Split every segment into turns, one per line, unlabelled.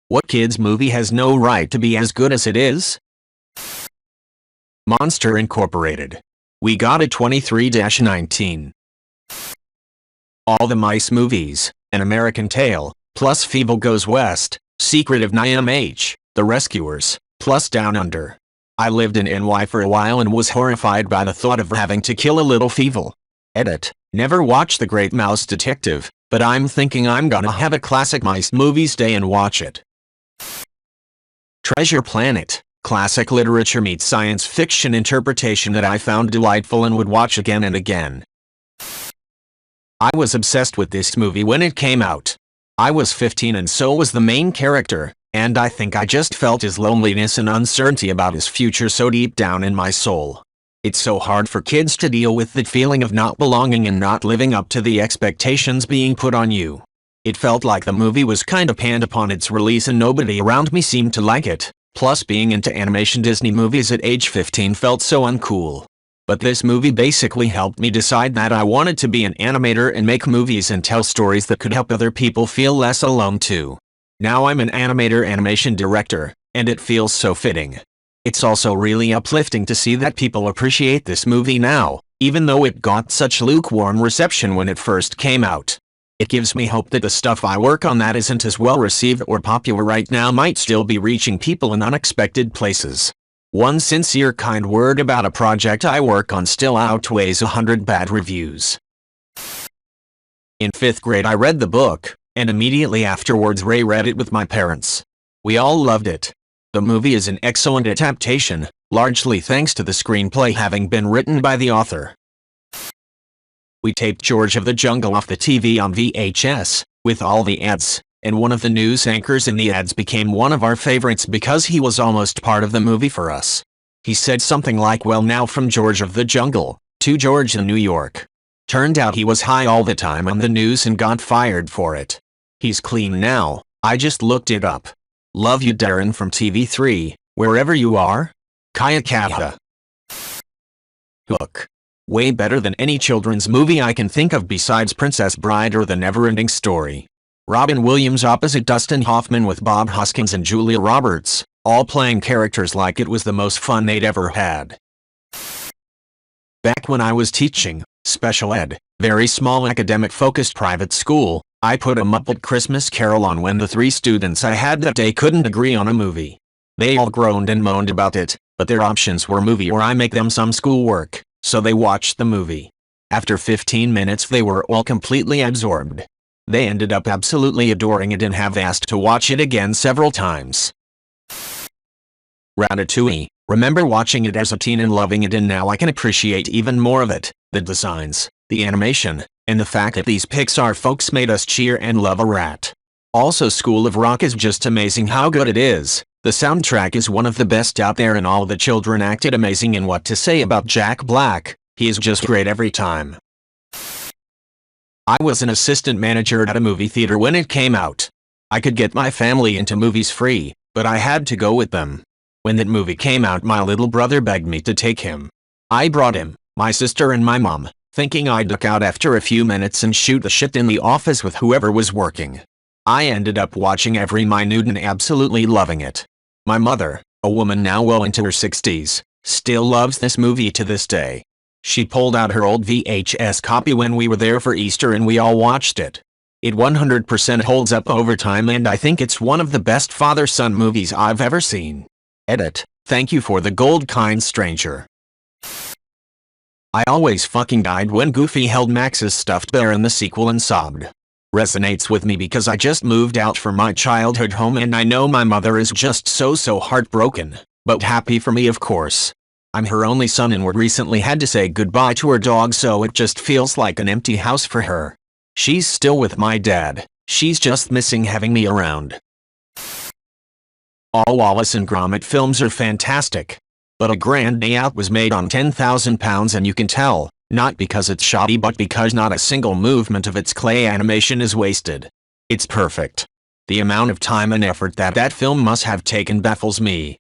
What kids movie has no right to be as good as it is? Monster Incorporated. We got a 23-19. All the Mice movies, An American Tail, plus Feeble Goes West, Secret of Niam H, The Rescuers, plus Down Under. I lived in NY for a while and was horrified by the thought of having to kill a little Feeble. Edit. Never watched The Great Mouse Detective, but I'm thinking I'm gonna have a classic Mice movies day and watch it. Treasure Planet. Classic literature meets science fiction interpretation that I found delightful and would watch again and again. I was obsessed with this movie when it came out. I was 15 and so was the main character, and I think I just felt his loneliness and uncertainty about his future so deep down in my soul. It's so hard for kids to deal with the feeling of not belonging and not living up to the expectations being put on you. It felt like the movie was kinda panned upon its release and nobody around me seemed to like it. Plus being into animation Disney movies at age 15 felt so uncool. But this movie basically helped me decide that I wanted to be an animator and make movies and tell stories that could help other people feel less alone too. Now I'm an animator animation director, and it feels so fitting. It's also really uplifting to see that people appreciate this movie now, even though it got such lukewarm reception when it first came out. It gives me hope that the stuff I work on that isn't as well received or popular right now might still be reaching people in unexpected places. One sincere kind word about a project I work on still outweighs 100 bad reviews. In 5th grade I read the book, and immediately afterwards reread it with my parents. We all loved it. The movie is an excellent adaptation, largely thanks to the screenplay having been written by the author. We taped George of the Jungle off the TV on VHS, with all the ads, and one of the news anchors in the ads became one of our favorites because he was almost part of the movie for us. He said something like, "Well, now from George of the Jungle, to George in New York." Turned out he was high all the time on the news and got fired for it. He's clean now. I just looked it up. Love you, Darren from TV3, wherever you are. Kaya Kaha. Hook. Way better than any children's movie I can think of besides Princess Bride or The Neverending Story. Robin Williams opposite Dustin Hoffman with Bob Hoskins and Julia Roberts, all playing characters like it was the most fun they'd ever had. Back when I was teaching special ed, very small academic-focused private school, I put A Muppet Christmas Carol on when the 3 students I had that day couldn't agree on a movie. They all groaned and moaned about it, but their options were movie or I make them some schoolwork. So they watched the movie. After 15 minutes they were all completely absorbed. They ended up absolutely adoring it and have asked to watch it again several times. Ratatouille. Remember watching it as a teen and loving it, and now I can appreciate even more of it. The designs, the animation, and the fact that these Pixar folks made us cheer and love a rat. Also School of Rock is just amazing how good it is. The soundtrack is one of the best out there and all the children acted amazing, and what to say about Jack Black, he is just great every time. I was an assistant manager at a movie theater when it came out. I could get my family into movies free, but I had to go with them. When that movie came out my little brother begged me to take him. I brought him, my sister and my mom, thinking I'd duck out after a few minutes and shoot the shit in the office with whoever was working. I ended up watching every minute and absolutely loving it. My mother, a woman now well into her 60s, still loves this movie to this day. She pulled out her old VHS copy when we were there for Easter and we all watched it. It 100% holds up over time and I think it's one of the best father-son movies I've ever seen. Edit. Thank you for the gold, kind stranger. I always fucking died when Goofy held Max's stuffed bear in the sequel and sobbed. Resonates with me because I just moved out from my childhood home and I know my mother is just so heartbroken, but happy for me of course. I'm her only son and we recently had to say goodbye to her dog, so it just feels like an empty house for her. She's still with my dad, she's just missing having me around. All Wallace and Gromit films are fantastic. But A Grand Day Out was made on £10,000 and you can tell. Not because it's shoddy but because not a single movement of its clay animation is wasted. It's perfect. The amount of time and effort that film must have taken baffles me.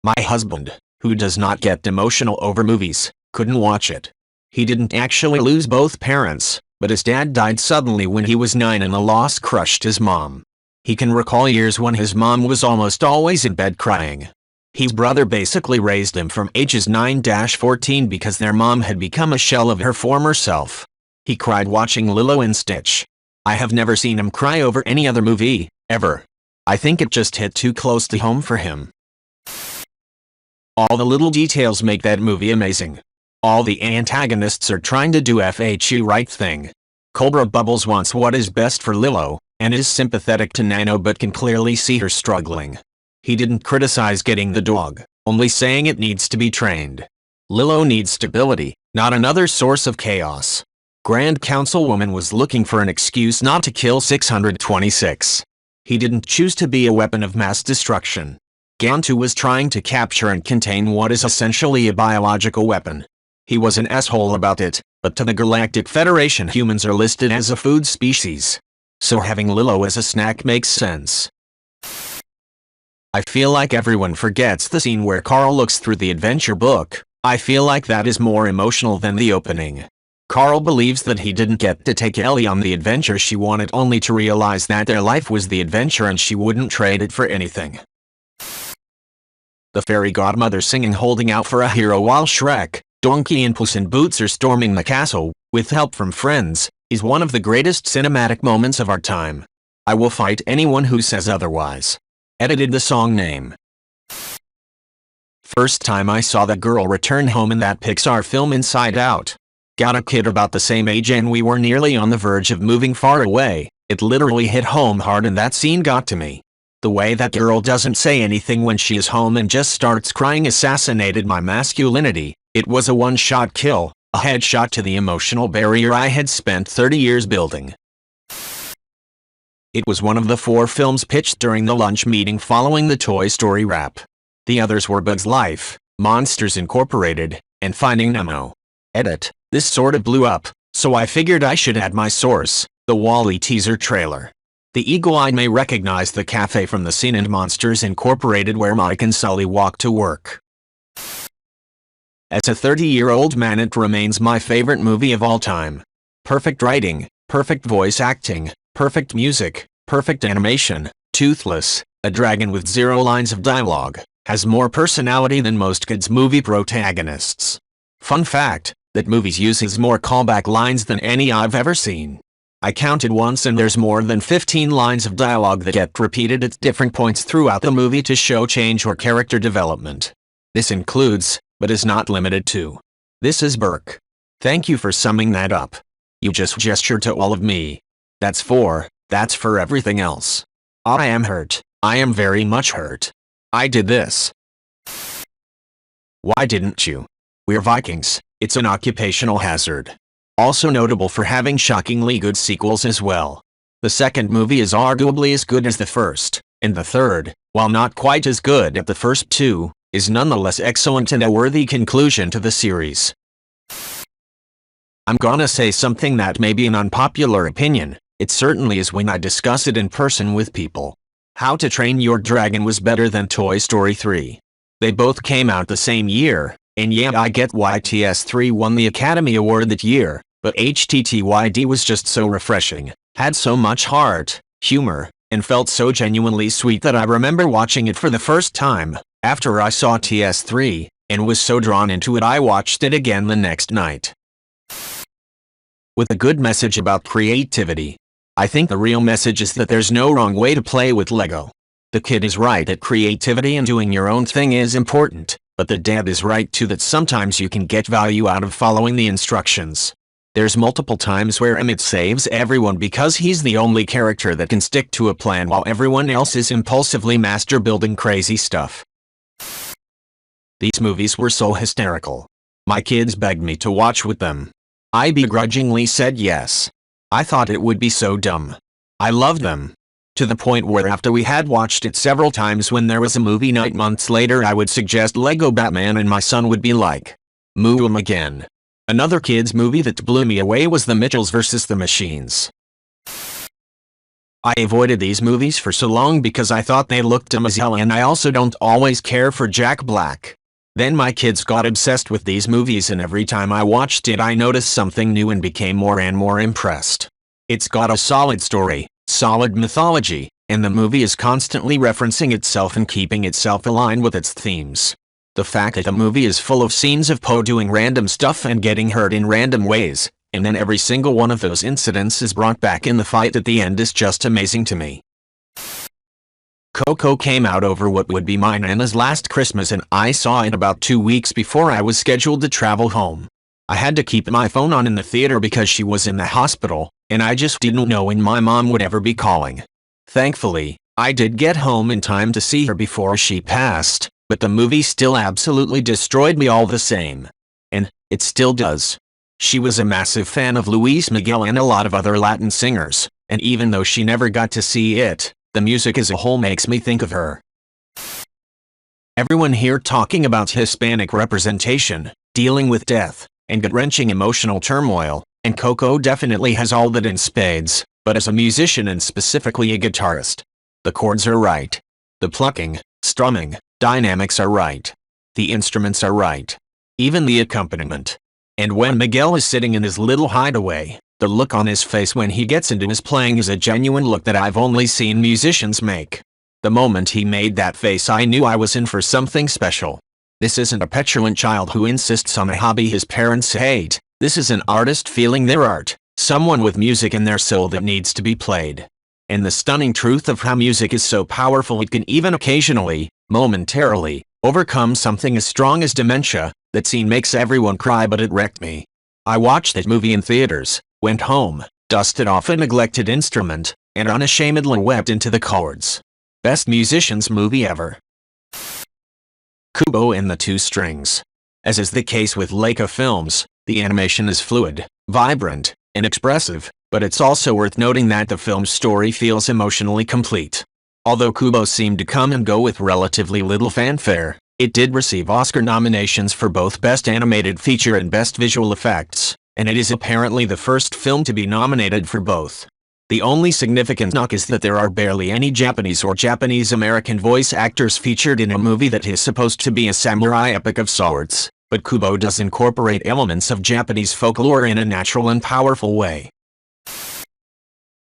My husband, who does not get emotional over movies, couldn't watch it. He didn't actually lose both parents, but his dad died suddenly when he was 9 and the loss crushed his mom. He can recall years when his mom was almost always in bed crying. His brother basically raised him from ages 9-14 because their mom had become a shell of her former self. He cried watching Lilo and Stitch. I have never seen him cry over any other movie, ever. I think it just hit too close to home for him. All the little details make that movie amazing. All the antagonists are trying to do the right thing. Cobra Bubbles wants what is best for Lilo, and is sympathetic to Nano but can clearly see her struggling. He didn't criticize getting the dog, only saying it needs to be trained. Lilo needs stability, not another source of chaos. Grand Councilwoman was looking for an excuse not to kill 626. He didn't choose to be a weapon of mass destruction. Gantu was trying to capture and contain what is essentially a biological weapon. He was an asshole about it, but to the Galactic Federation humans are listed as a food species. So having Lilo as a snack makes sense. I feel like everyone forgets the scene where Carl looks through the adventure book. I feel like that is more emotional than the opening. Carl believes that he didn't get to take Ellie on the adventure she wanted, only to realize that their life was the adventure and she wouldn't trade it for anything. The fairy godmother singing "Holding Out for a Hero" while Shrek, Donkey and Puss in Boots are storming the castle, with help from friends, is one of the greatest cinematic moments of our time. I will fight anyone who says otherwise. Edited the song name. First time I saw the girl return home in that Pixar film Inside Out. Got a kid about the same age and we were nearly on the verge of moving far away. It literally hit home hard and that scene got to me. The way that girl doesn't say anything when she is home and just starts crying assassinated my masculinity. It was a one-shot kill, a headshot to the emotional barrier I had spent 30 years building. It was one of the 4 films pitched during the lunch meeting following the Toy Story wrap. The others were Bug's Life, Monsters Incorporated, and Finding Nemo. Edit. This sort of blew up, so I figured I should add my source, the WALL-E teaser trailer. The eagle-eyed may recognize the cafe from the scene in Monsters Incorporated where Mike and Sully walk to work. As a 30-year-old man, it remains my favorite movie of all time. Perfect writing, perfect voice acting, perfect music, perfect animation, toothless, a dragon with 0 lines of dialogue, has more personality than most kids' movie protagonists. Fun fact, that movie uses more callback lines than any I've ever seen. I counted once and there's more than 15 lines of dialogue that get repeated at different points throughout the movie to show change or character development. This includes, but is not limited to. This is Burke. Thank you for summing that up. You just gestured to all of me. That's for everything else. I am hurt. I am very much hurt. I did this. Why didn't you? We're Vikings. It's an occupational hazard. Also notable for having shockingly good sequels as well. The second movie is arguably as good as the first, and the third, while not quite as good as the first 2, is nonetheless excellent and a worthy conclusion to the series. I'm gonna say something that may be an unpopular opinion. It certainly is when I discuss it in person with people. How to Train Your Dragon was better than Toy Story 3. They both came out the same year, and yeah, I get why TS3 won the Academy Award that year, but HTTYD was just so refreshing, had so much heart, humor, and felt so genuinely sweet that I remember watching it for the first time, after I saw TS3, and was so drawn into it I watched it again the next night. With a good message about creativity. I think the real message is that there's no wrong way to play with Lego. The kid is right that creativity and doing your own thing is important, but the dad is right too that sometimes you can get value out of following the instructions. There's multiple times where Emmett saves everyone because he's the only character that can stick to a plan while everyone else is impulsively master building crazy stuff. These movies were so hysterical. My kids begged me to watch with them. I begrudgingly said yes. I thought it would be so dumb. I loved them. To the point where after we had watched it several times when there was a movie night months later I would suggest Lego Batman and my son would be like, "Moo 'em again." Another kids movie that blew me away was The Mitchells vs. the Machines. I avoided these movies for so long because I thought they looked dumb as hell and I also don't always care for Jack Black. Then my kids got obsessed with these movies and every time I watched it I noticed something new and became more and more impressed. It's got a solid story, solid mythology, and the movie is constantly referencing itself and keeping itself aligned with its themes. The fact that the movie is full of scenes of Poe doing random stuff and getting hurt in random ways, and then every single one of those incidents is brought back in the fight at the end is just amazing to me. Coco came out over what would be my Nana's last Christmas, and I saw it about 2 weeks before I was scheduled to travel home. I had to keep my phone on in the theater because she was in the hospital, and I just didn't know when my mom would ever be calling. Thankfully, I did get home in time to see her before she passed, but the movie still absolutely destroyed me all the same. And it still does. She was a massive fan of Luis Miguel and a lot of other Latin singers, and even though she never got to see it, the music as a whole makes me think of her. Everyone here talking about Hispanic representation, dealing with death, and gut-wrenching emotional turmoil, and Coco definitely has all that in spades, but as a musician and specifically a guitarist, the chords are right. The plucking, strumming, dynamics are right. The instruments are right. Even the accompaniment. And when Miguel is sitting in his little hideaway, the look on his face when he gets into his playing is a genuine look that I've only seen musicians make. The moment he made that face, I knew I was in for something special. This isn't a petulant child who insists on a hobby his parents hate. This is an artist feeling their art, someone with music in their soul that needs to be played. And the stunning truth of how music is so powerful it can even occasionally, momentarily, overcome something as strong as dementia. That scene makes everyone cry, but it wrecked me. I watched that movie in theaters, went home, dusted off a neglected instrument, and unashamedly wept into the chords. Best musician's movie ever. Kubo and the Two Strings. As is the case with Leica films, the animation is fluid, vibrant, and expressive, but it's also worth noting that the film's story feels emotionally complete. Although Kubo seemed to come and go with relatively little fanfare, it did receive Oscar nominations for both Best Animated Feature and Best Visual Effects, and it is apparently the first film to be nominated for both. The only significant knock is that there are barely any Japanese or Japanese-American voice actors featured in a movie that is supposed to be a samurai epic of sorts, but Kubo does incorporate elements of Japanese folklore in a natural and powerful way.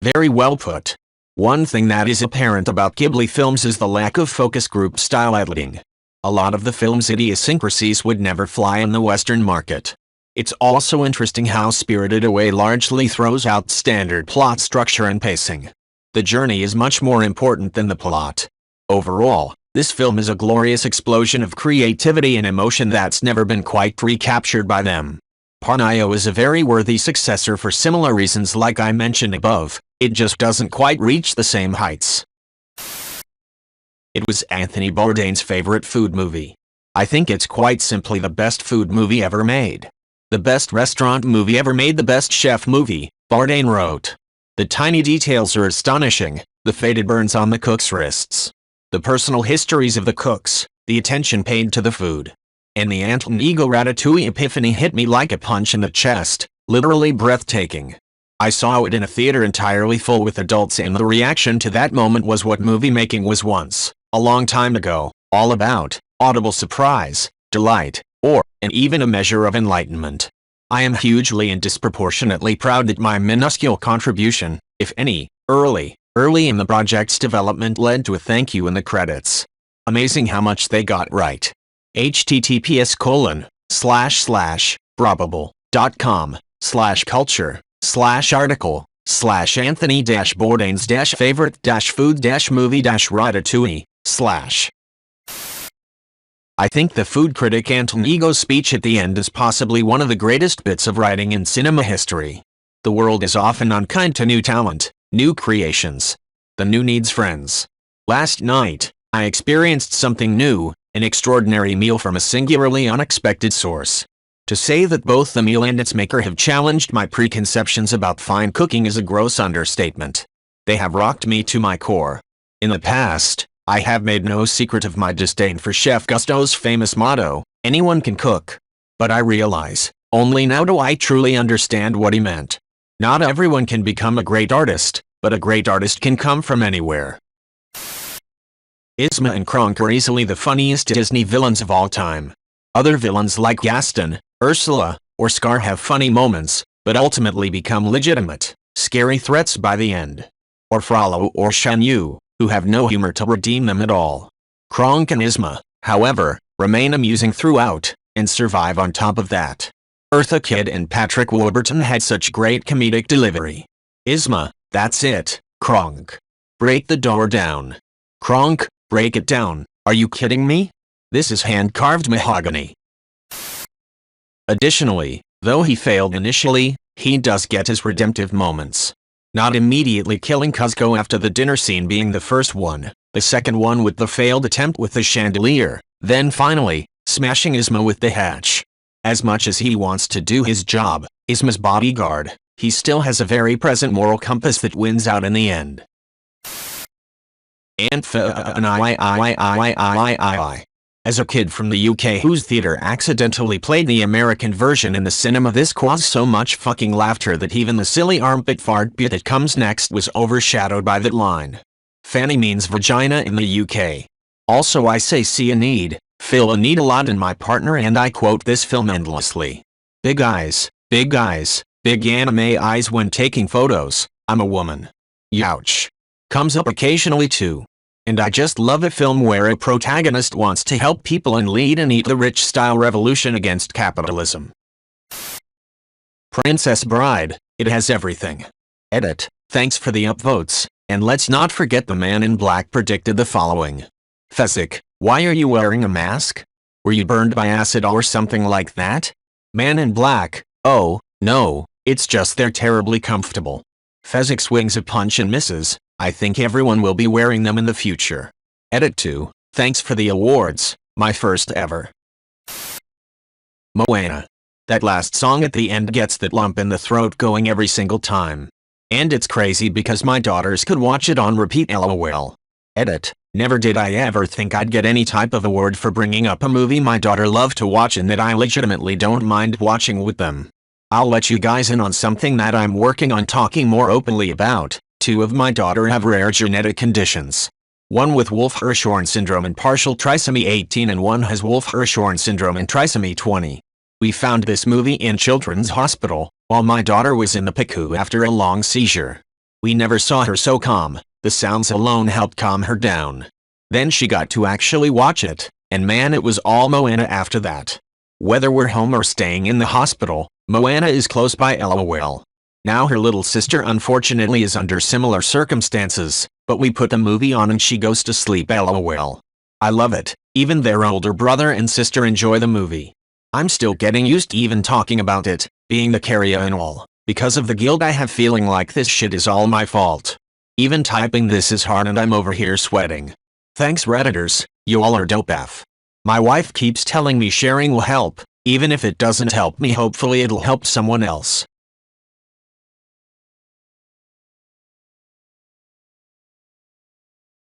Very well put. One thing that is apparent about Ghibli films is the lack of focus group style editing. A lot of the film's idiosyncrasies would never fly in the Western market. It's also interesting how Spirited Away largely throws out standard plot structure and pacing. The journey is much more important than the plot. Overall, this film is a glorious explosion of creativity and emotion that's never been quite recaptured by them. Parnaio is a very worthy successor for similar reasons like I mentioned above, it just doesn't quite reach the same heights. It was Anthony Bourdain's favorite food movie. I think it's quite simply the best food movie ever made. The best restaurant movie ever made, the best chef movie, Bourdain wrote. The tiny details are astonishing, the faded burns on the cook's wrists. The personal histories of the cooks, the attention paid to the food. And the Anton Ego Ratatouille epiphany hit me like a punch in the chest, literally breathtaking. I saw it in a theater entirely full with adults, and the reaction to that moment was what movie making was once, a long time ago, all about: audible surprise, delight, and even a measure of enlightenment. I am hugely and disproportionately proud that my minuscule contribution, if any, early in the project's development led to a thank you in the credits. Amazing how much they got right. https://probable.com/culture/article/Anthony-Bourdain's-favorite-food-movie-ratatouille/ I think the food critic Anton Ego's speech at the end is possibly one of the greatest bits of writing in cinema history. The world is often unkind to new talent, new creations. The new needs friends. Last night, I experienced something new, an extraordinary meal from a singularly unexpected source. To say that both the meal and its maker have challenged my preconceptions about fine cooking is a gross understatement. They have rocked me to my core. In the past, I have made no secret of my disdain for Chef Gusteau's famous motto, anyone can cook. But I realize, only now do I truly understand what he meant. Not everyone can become a great artist, but a great artist can come from anywhere. Yzma and Kronk are easily the funniest Disney villains of all time. Other villains like Gaston, Ursula, or Scar have funny moments, but ultimately become legitimate, scary threats by the end. or Frollo or Shan Yu, who have no humor to redeem them at all. Kronk and Isma, however, remain amusing throughout, and survive on top of that. Eartha Kitt and Patrick Warburton had such great comedic delivery. Isma, that's it. Kronk, break the door down. Kronk, break it down. Are you kidding me? This is hand-carved mahogany. Additionally, though he failed initially, he does get his redemptive moments. Not immediately killing Kuzco after the dinner scene being the first one, the second one with the failed attempt with the chandelier, then finally, smashing Isma with the hatch. As much as he wants to do his job, Isma's bodyguard, he still has a very present moral compass that wins out in the end. As a kid from the UK whose theater accidentally played the American version in the cinema, this caused so much fucking laughter that even the silly armpit fart bit that comes next was overshadowed by that line. Fanny means vagina in the UK. Also, I say see a need, fill a need a lot, and my partner and I quote this film endlessly. Big eyes, big anime eyes when taking photos. I'm a woman. Youch. Comes up occasionally too. And I just love a film where a protagonist wants to help people and lead an eat the rich style revolution against capitalism. Princess Bride, it has everything. Edit, thanks for the upvotes, and let's not forget the man in black predicted the following. Fezzik, why are you wearing a mask? Were you burned by acid or something like that? Man in black, oh, no, it's just they're terribly comfortable. Fezzik swings a punch and misses. I think everyone will be wearing them in the future. Edit 2, thanks for the awards, my first ever. Moana. That last song at the end gets that lump in the throat going every single time. And it's crazy because my daughters could watch it on repeat lol. Edit, never did I ever think I'd get any type of award for bringing up a movie my daughter loved to watch and that I legitimately don't mind watching with them. I'll let you guys in on something that I'm working on talking more openly about. 2 of my daughter have rare genetic conditions. One with Wolff-Hirschhorn syndrome and partial trisomy 18, and one has Wolff-Hirschhorn syndrome and trisomy 20. We found this movie in Children's Hospital, while my daughter was in the PICU after a long seizure. We never saw her so calm, the sounds alone helped calm her down. Then she got to actually watch it, and man, it was all Moana after that. Whether we're home or staying in the hospital, Moana is close by lol. Now her little sister unfortunately is under similar circumstances, but we put the movie on and she goes to sleep lol. I love it, even their older brother and sister enjoy the movie. I'm still getting used to even talking about it, being the carrier and all, because of the guilt I have feeling like this shit is all my fault. Even typing this is hard and I'm over here sweating. Thanks Redditors, you all are dope af. My wife keeps telling me sharing will help, even if it doesn't help me, hopefully it'll help someone else.